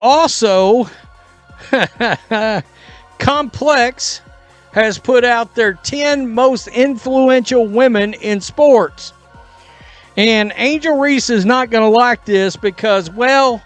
Also, Complex has put out their 10 most influential women in sports. And Angel Reese is not going to like this because, well,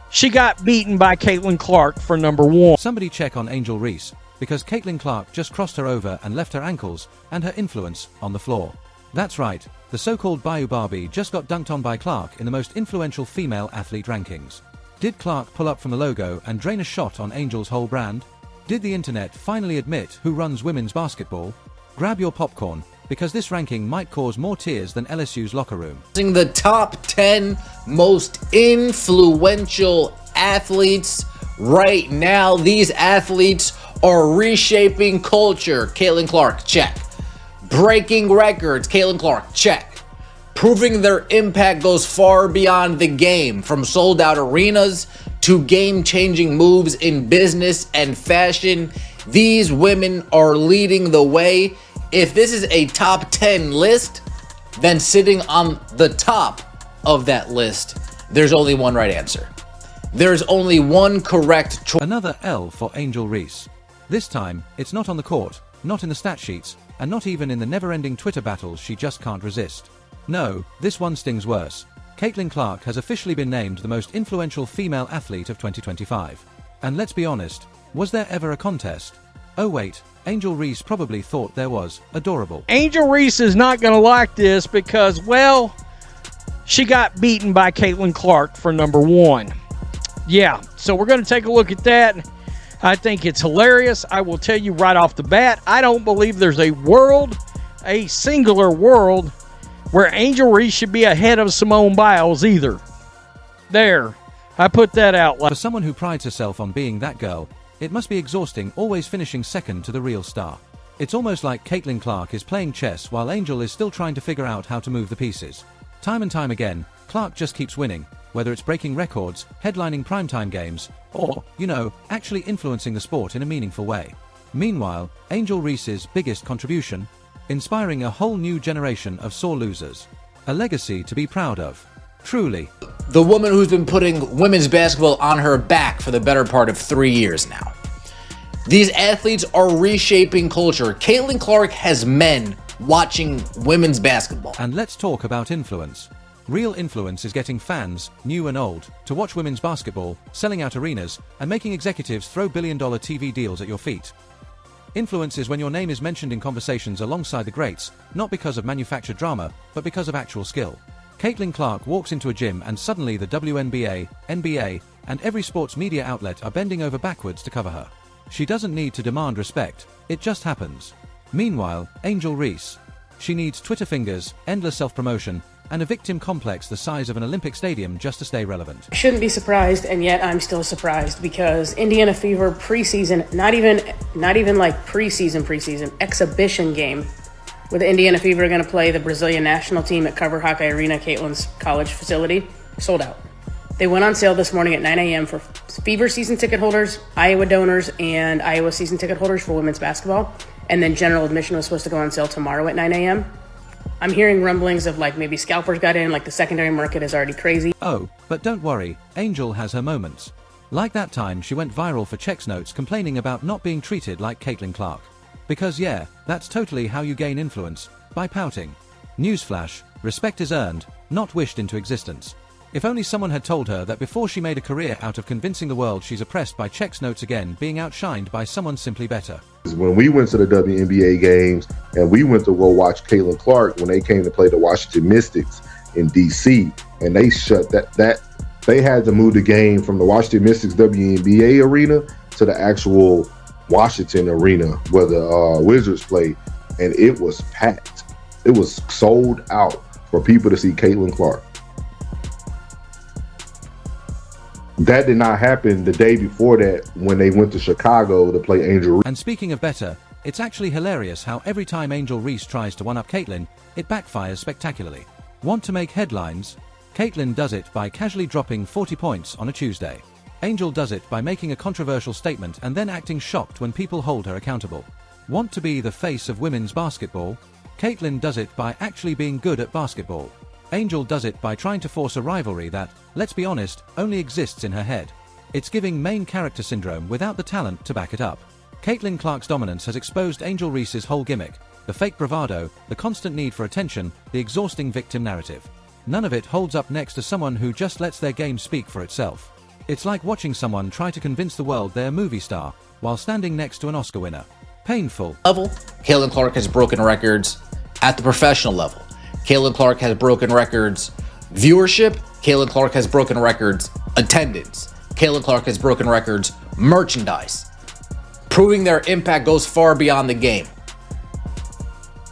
she got beaten by Caitlin Clark for number one. Somebody check on Angel Reese, because Caitlin Clark just crossed her over and left her ankles and her influence on the floor. That's right, the so-called Bayou Barbie just got dunked on by Clark in the most influential female athlete rankings. Did Clark pull up from the logo and drain a shot on Angel's whole brand? Did the internet finally admit who runs women's basketball? Grab your popcorn, because this ranking might cause more tears than LSU's locker room. The top 10 most influential athletes right now. These athletes are reshaping culture. Caitlin Clark, check. Breaking records. Caitlin Clark, check. Proving their impact goes far beyond the game, from sold-out arenas to game-changing moves in business and fashion. These women are leading the way. If this is a top 10 list, then sitting on the top of that list, there's only one right answer. There's only one correct choice. Another L for Angel Reese. This time, it's not on the court, not in the stat sheets, and not even in the never-ending Twitter battles she just can't resist. No, this one stings worse. Caitlin Clark has officially been named the most influential female athlete of 2025. And let's be honest, was there ever a contest? Oh wait, Angel Reese probably thought there was. Adorable. Angel Reese is not going to like this because, well, she got beaten by Caitlin Clark for number one. Yeah, so we're going to take a look at that. I think it's hilarious. I will tell you right off the bat, I don't believe there's a singular world, where Angel Reese should be ahead of Simone Biles either. There, I put that out. For someone who prides herself on being that girl, it must be exhausting always finishing second to the real star. It's almost like Caitlin Clark is playing chess while Angel is still trying to figure out how to move the pieces. Time and time again, Clark just keeps winning, whether it's breaking records, headlining primetime games, or, actually influencing the sport in a meaningful way. Meanwhile, Angel Reese's biggest contribution? Inspiring a whole new generation of sore losers. A legacy to be proud of. Truly. The woman who's been putting women's basketball on her back for the better part of 3 years now. These athletes are reshaping culture. Caitlin Clark has men watching women's basketball. And let's talk about influence. Real influence is getting fans, new and old, to watch women's basketball, selling out arenas, and making executives throw billion-dollar TV deals at your feet. Influence is when your name is mentioned in conversations alongside the greats, not because of manufactured drama, but because of actual skill. Caitlin Clark walks into a gym and suddenly the WNBA, NBA, and every sports media outlet are bending over backwards to cover her. She doesn't need to demand respect, it just happens. Meanwhile, Angel Reese. She needs Twitter fingers, endless self-promotion, and a victim complex the size of an Olympic stadium just to stay relevant. I shouldn't be surprised, and yet I'm still surprised because Indiana Fever preseason, not even like preseason, exhibition game, where the Indiana Fever are going to play the Brazilian national team at Carver Hawkeye Arena, Caitlin's college facility, sold out. They went on sale this morning at 9 a.m. for Fever season ticket holders, Iowa donors, and Iowa season ticket holders for women's basketball. And then general admission was supposed to go on sale tomorrow at 9 a.m. I'm hearing rumblings of like maybe scalpers got in, like the secondary market is already crazy. Oh, but don't worry, Angel has her moments. Like that time she went viral for checks notes complaining about not being treated like Caitlin Clark. Because yeah, that's totally how you gain influence, by pouting. Newsflash, respect is earned, not wished into existence. If only someone had told her that before she made a career out of convincing the world she's oppressed by checks notes again being outshined by someone simply better. When we went to the WNBA games and we went to go watch Caitlin Clark when they came to play the Washington Mystics in DC, and they shut they had to move the game from the Washington Mystics WNBA arena to the actual Washington arena where the Wizards played, and it was packed. It was sold out for people to see Caitlin Clark. That did not happen the day before that when they went to Chicago to play Angel Reese. And speaking of better, it's actually hilarious how every time Angel Reese tries to one-up Caitlin, it backfires spectacularly. Want to make headlines? Caitlin does it by casually dropping 40 points on a Tuesday. Angel does it by making a controversial statement and then acting shocked when people hold her accountable. Want to be the face of women's basketball? Caitlin does it by actually being good at basketball. Angel does it by trying to force a rivalry that, let's be honest, only exists in her head. It's giving main character syndrome without the talent to back it up. Caitlin Clark's dominance has exposed Angel Reese's whole gimmick, the fake bravado, the constant need for attention, the exhausting victim narrative. None of it holds up next to someone who just lets their game speak for itself. It's like watching someone try to convince the world they're a movie star while standing next to an Oscar winner. Painful. Level, Caitlin Clark has broken records at the professional level. Caitlin Clark has broken records viewership. Caitlin Clark has broken records attendance. Caitlin Clark has broken records merchandise. Proving their impact goes far beyond the game.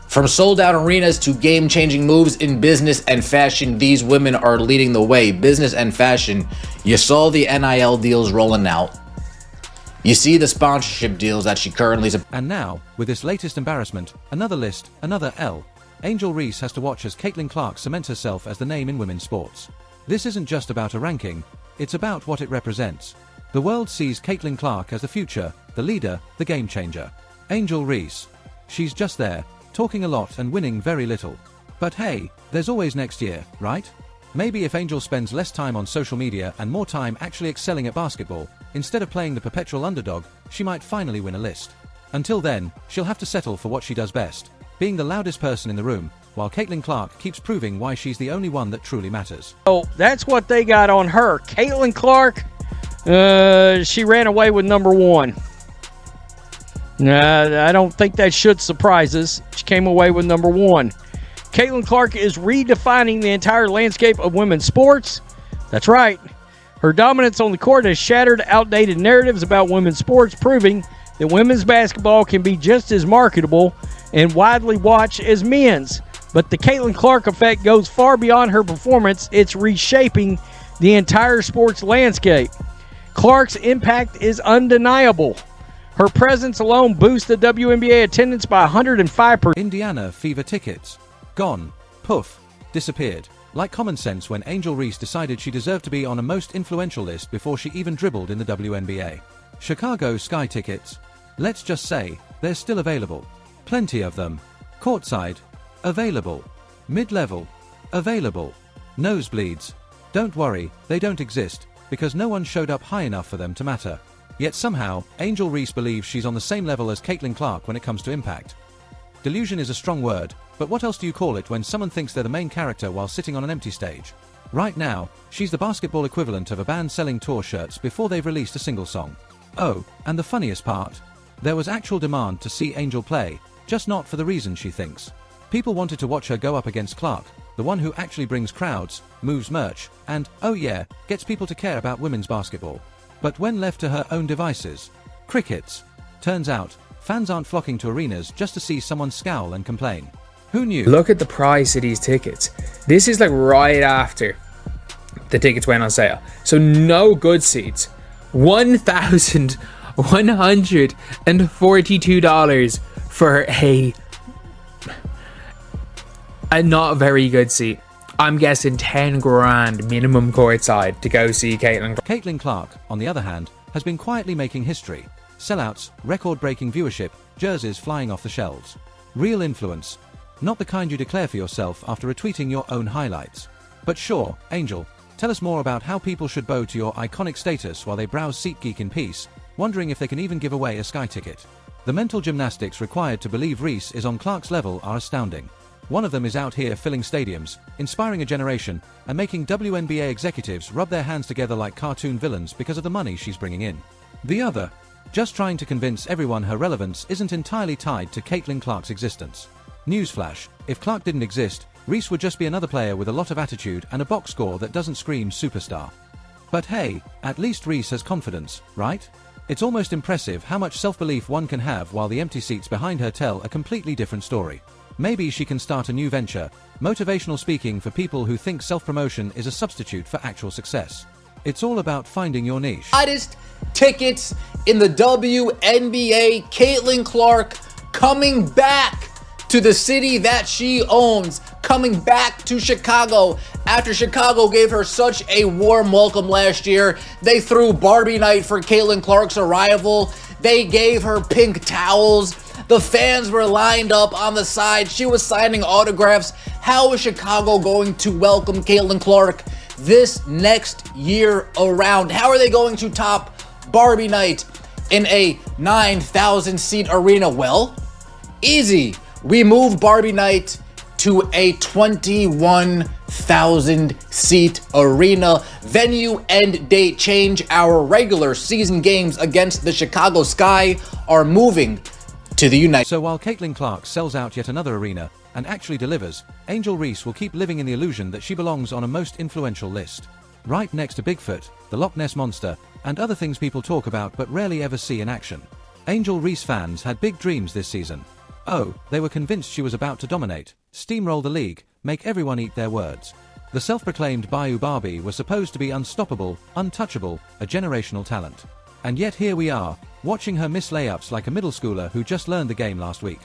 From sold-out arenas to game-changing moves in business and fashion, these women are leading the way. Business and fashion, you saw the NIL deals rolling out. You see the sponsorship deals that she currently is. And now, with this latest embarrassment, another list, another L. Angel Reese has to watch as Caitlin Clark cements herself as the name in women's sports. This isn't just about a ranking, it's about what it represents. The world sees Caitlin Clark as the future, the leader, the game changer. Angel Reese. She's just there, talking a lot and winning very little. But hey, there's always next year, right? Maybe if Angel spends less time on social media and more time actually excelling at basketball, instead of playing the perpetual underdog, she might finally win a list. Until then, she'll have to settle for what she does best, being the loudest person in the room, while Caitlin Clark keeps proving why she's the only one that truly matters. Oh, that's what they got on her. Caitlin Clark, she ran away with number one. I don't think that should surprise us. She came away with number one. Caitlin Clark is redefining the entire landscape of women's sports. That's right. Her dominance on the court has shattered outdated narratives about women's sports, proving that women's basketball can be just as marketable and widely watched as men's. But the Caitlin Clark effect goes far beyond her performance. It's reshaping the entire sports landscape. Clark's impact is undeniable. Her presence alone boosts the WNBA attendance by 105%. Indiana Fever tickets. Gone. Poof. Disappeared. Like common sense when Angel Reese decided she deserved to be on a most influential list before she even dribbled in the WNBA. Chicago Sky tickets. Let's just say, they're still available. Plenty of them. Courtside. Available. Mid-level. Available. Nosebleeds. Don't worry, they don't exist, because no one showed up high enough for them to matter. Yet somehow, Angel Reese believes she's on the same level as Caitlin Clark when it comes to impact. Delusion is a strong word, but what else do you call it when someone thinks they're the main character while sitting on an empty stage? Right now, she's the basketball equivalent of a band selling tour shirts before they've released a single song. Oh, and the funniest part? There was actual demand to see Angel play, just not for the reason she thinks. People wanted to watch her go up against Clark, the one who actually brings crowds, moves merch, and, oh yeah, gets people to care about women's basketball. But when left to her own devices, crickets. Turns out, fans aren't flocking to arenas just to see someone scowl and complain. Who knew? Look at the price of these tickets. This is like right after the tickets went on sale. So no good seats. $1,142 for a not very good seat. I'm guessing 10 grand minimum courtside to go see Caitlin. Caitlin Clark, on the other hand, has been quietly making history. Sellouts, record-breaking viewership, jerseys flying off the shelves. Real influence. Not the kind you declare for yourself after retweeting your own highlights. But sure, Angel, tell us more about how people should bow to your iconic status while they browse SeatGeek in peace, wondering if they can even give away a Sky ticket. The mental gymnastics required to believe Reese is on Clark's level are astounding. One of them is out here filling stadiums, inspiring a generation, and making WNBA executives rub their hands together like cartoon villains because of the money she's bringing in. The other, just trying to convince everyone her relevance isn't entirely tied to Caitlin Clark's existence. Newsflash, if Clark didn't exist, Reese would just be another player with a lot of attitude and a box score that doesn't scream superstar. But hey, at least Reese has confidence, right? It's almost impressive how much self-belief one can have while the empty seats behind her tell a completely different story. Maybe she can start a new venture, motivational speaking for people who think self-promotion is a substitute for actual success. It's all about finding your niche. Hottest tickets in the WNBA, Caitlin Clark coming back to the city that she owns, coming back to Chicago after Chicago gave her such a warm welcome last year. They threw Barbie night for Caitlin Clark's arrival. They gave her pink towels. The fans were lined up on the side. She was signing autographs. How is Chicago going to welcome Caitlin Clark this next year around? How are they going to top Barbie Night in a 9,000 seat arena? Well, easy. We move Barbie Night to a 21,000 seat arena. Venue and date change. Our regular season games against the Chicago Sky are moving to the United. So while Caitlin Clark sells out yet another arena and actually delivers, Angel Reese will keep living in the illusion that she belongs on a most influential list, right next to Bigfoot, the Loch Ness Monster, and other things people talk about but rarely ever see in action. Angel Reese fans had big dreams this season. Oh, they were convinced she was about to dominate, steamroll the league, make everyone eat their words. The self-proclaimed Bayou Barbie was supposed to be unstoppable, untouchable, a generational talent. And yet here we are, watching her miss layups like a middle schooler who just learned the game last week.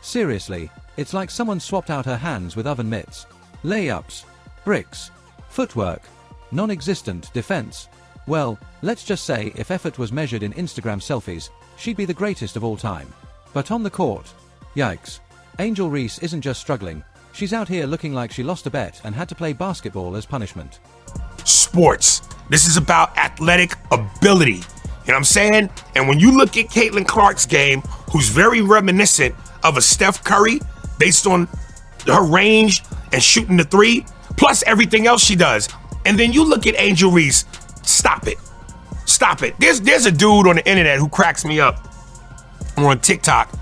Seriously, it's like someone swapped out her hands with oven mitts. Layups, bricks, footwork, non-existent defense. Well, let's just say if effort was measured in Instagram selfies, she'd be the greatest of all time. But on the court, yikes. Angel Reese isn't just struggling, she's out here looking like she lost a bet and had to play basketball as punishment. Sports. This is about athletic ability. You know what I'm saying? And when you look at Caitlin Clark's game, who's very reminiscent of a Steph Curry based on her range and shooting the three, plus everything else she does. And then you look at Angel Reese, stop it. Stop it. There's a dude on the internet who cracks me up. On TikTok,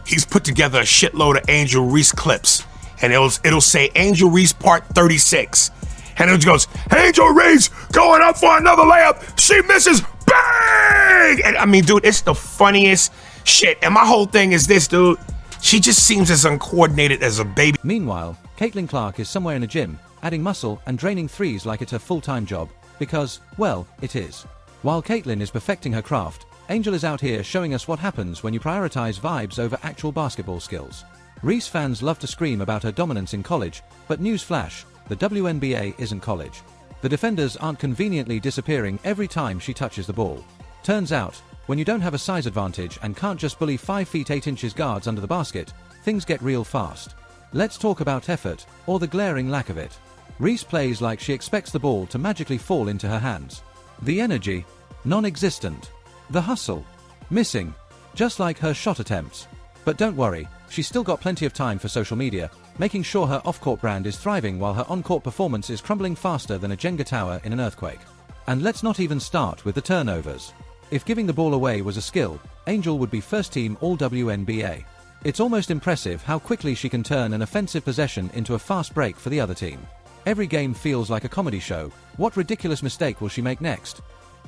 he's put together a shitload of Angel Reese clips. And it'll say Angel Reese part 36. And it goes, Angel Reese going up for another layup. She misses. Bang! And I mean, dude, it's the funniest shit. And my whole thing is this, dude. She just seems as uncoordinated as a baby. Meanwhile, Caitlin Clark is somewhere in a gym, adding muscle and draining threes like it's her full-time job. Because, well, it is. While Caitlin is perfecting her craft, Angel is out here showing us what happens when you prioritize vibes over actual basketball skills. Reese fans love to scream about her dominance in college, but newsflash, the WNBA isn't college. The defenders aren't conveniently disappearing every time she touches the ball. Turns out, when you don't have a size advantage and can't just bully 5 feet 8 inches guards under the basket, things get real fast. Let's talk about effort, or the glaring lack of it. Reese plays like she expects the ball to magically fall into her hands. The energy, non-existent. The hustle, missing, just like her shot attempts. But don't worry, she's still got plenty of time for social media, making sure her off-court brand is thriving while her on-court performance is crumbling faster than a Jenga tower in an earthquake. And let's not even start with the turnovers. If giving the ball away was a skill, Angel would be first-team All-WNBA. It's almost impressive how quickly she can turn an offensive possession into a fast break for the other team. Every game feels like a comedy show. What ridiculous mistake will she make next?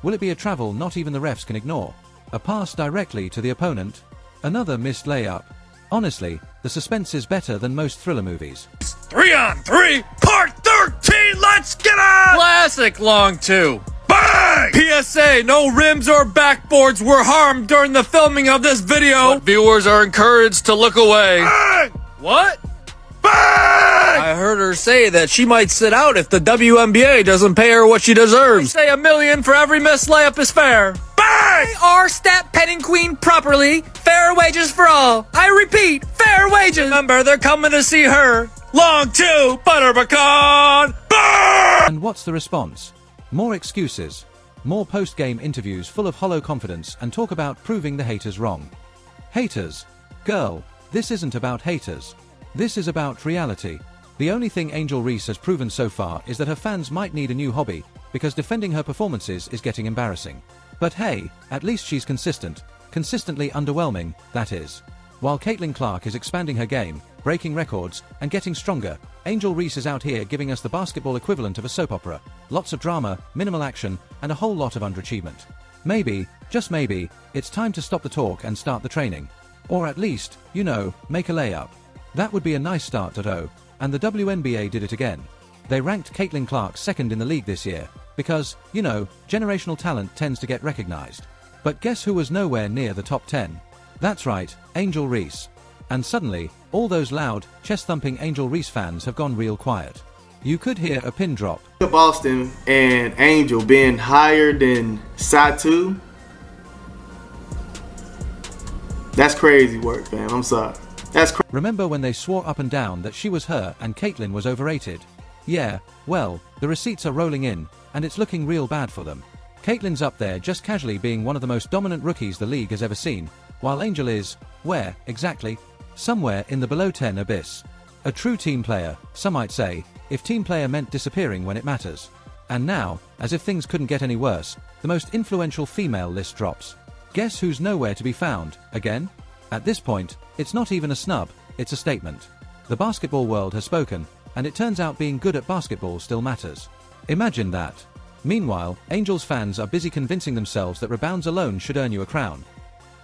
Will it be a travel not even the refs can ignore? A pass directly to the opponent? Another missed layup? Honestly, the suspense is better than most thriller movies. 3-on-3, part 13, let's get it! Classic long two. Bang! PSA, no rims or backboards were harmed during the filming of this video. But viewers are encouraged to look away. Bang! What? Bang! I heard her say that she might sit out if the WNBA doesn't pay her what she deserves. They say $1 million for every missed layup is fair. Bang! They are stat petting queen properly. Fair wages for all. I repeat, fair wages. Remember, they're coming to see her. Long two, butter pecan. Bang! And what's the response? More excuses. More post-game interviews full of hollow confidence and talk about proving the haters wrong. Haters. Girl, this isn't about haters. This is about reality. The only thing Angel Reese has proven so far is that her fans might need a new hobby, because defending her performances is getting embarrassing. But hey, at least she's consistent. Consistently underwhelming, that is. While Caitlin Clark is expanding her game, breaking records, and getting stronger, Angel Reese is out here giving us the basketball equivalent of a soap opera. Lots of drama, minimal action, and a whole lot of underachievement. Maybe, just maybe, it's time to stop the talk and start the training. Or at least, you know, make a layup. That would be a nice start at O, and the WNBA did it again. They ranked Caitlin Clark second in the league this year, because, you know, generational talent tends to get recognized. But guess who was nowhere near the top 10? That's right, Angel Reese. And suddenly, all those loud, chest-thumping Angel Reese fans have gone real quiet. You could hear a pin drop. Boston and Angel being higher than Satu, that's crazy work, fam. I'm sorry. That's crazy. Remember when they swore up and down that she was her and Caitlin was overrated? Yeah, well, the receipts are rolling in, and it's looking real bad for them. Caitlyn's up there just casually being one of the most dominant rookies the league has ever seen, while Angel is, where, exactly? Somewhere in the below 10 abyss. A true team player, some might say, if team player meant disappearing when it matters. And now, as if things couldn't get any worse, the most influential female list drops. Guess who's nowhere to be found, again? At this point, it's not even a snub, it's a statement. The basketball world has spoken, and it turns out being good at basketball still matters. Imagine that. Meanwhile, Angels fans are busy convincing themselves that rebounds alone should earn you a crown.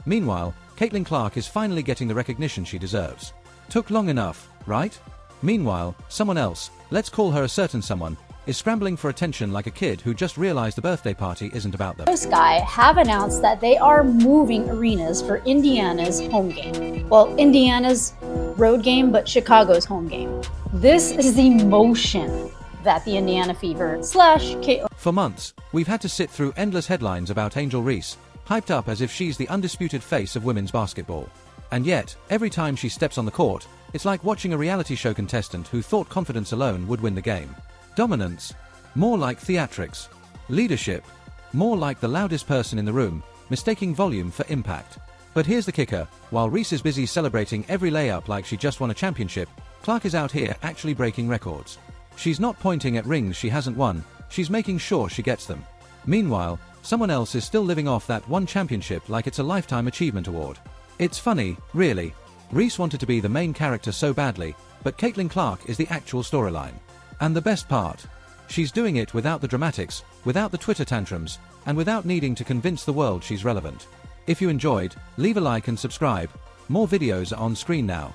Meanwhile, Caitlin Clark is finally getting the recognition she deserves. Took long enough, right? Meanwhile, someone else, let's call her a certain someone, is scrambling for attention like a kid who just realized the birthday party isn't about them. Sky have announced that they are moving arenas for Indiana's home game. Well, Indiana's road game, but Chicago's home game. This is the motion that the Indiana Fever / For months, we've had to sit through endless headlines about Angel Reese, hyped up as if she's the undisputed face of women's basketball. And yet, every time she steps on the court, it's like watching a reality show contestant who thought confidence alone would win the game. Dominance? More like theatrics. Leadership? More like the loudest person in the room, mistaking volume for impact. But here's the kicker, while Reese is busy celebrating every layup like she just won a championship, Clark is out here actually breaking records. She's not pointing at rings she hasn't won, she's making sure she gets them. Meanwhile, someone else is still living off that one championship like it's a lifetime achievement award. It's funny, really. Reese wanted to be the main character so badly, but Caitlin Clark is the actual storyline. And the best part? She's doing it without the dramatics, without the Twitter tantrums, and without needing to convince the world she's relevant. If you enjoyed, leave a like and subscribe. More videos are on screen now.